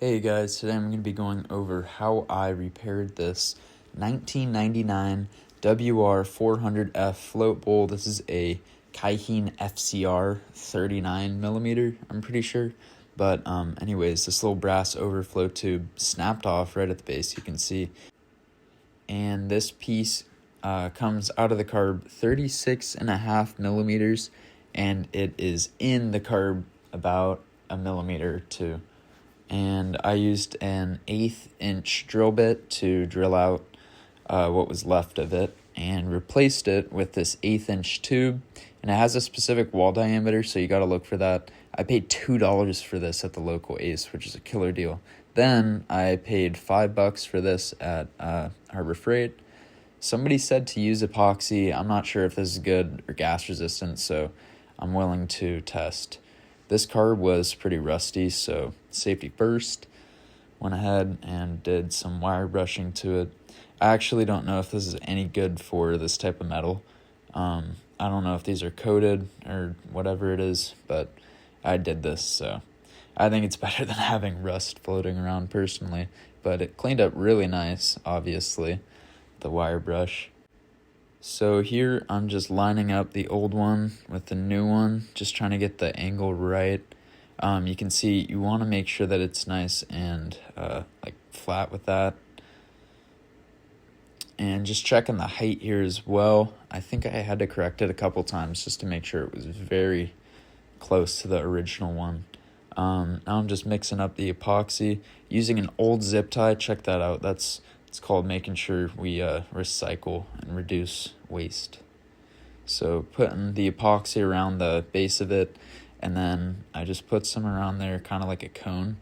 Hey guys, today I'm going to be going over how I repaired this 1999 WR400F float bowl. This is a Keihin FCR 39mm, I'm pretty sure. But anyways, this little brass overflow tube snapped off right at the base, you can see. And this piece comes out of the carb 36.5mm, and it is in the carb about a millimeter or two. And I used an 1/8 inch drill bit to drill out what was left of it and replaced it with this 1/8 inch tube, and it has a specific wall diameter, so you got to look for that. I paid $2 for this at the local Ace, which is a killer deal. Then I paid $5 for this at Harbor Freight. Somebody said to use epoxy. I'm not sure if this is good or gas resistant, so I'm willing to test. This carb was pretty rusty, so safety first. Went ahead and did some wire brushing to it. I actually don't know if this is any good for this type of metal. I don't know if these are coated or whatever it is, but I did this, so I think it's better than having rust floating around personally. But it cleaned up really nice, obviously, the wire brush. So here I'm just lining up the old one with the new one, just trying to get the angle right. You can see you want to make sure that it's nice and like flat with that. And just checking the height here as well. I think I had to correct it a couple times just to make sure it was very close to the original one. Now I'm just mixing up the epoxy using an old zip tie. Check that out. It's called making sure we recycle and reduce waste. So putting the epoxy around the base of it, and then I just put some around there kind of like a cone,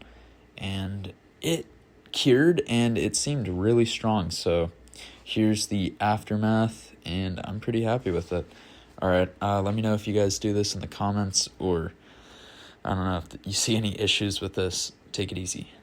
and it cured and it seemed really strong. So here's the aftermath, and I'm pretty happy with it. Alright, let me know if you guys do this in the comments, or I don't know if you see any issues with this. Take it easy.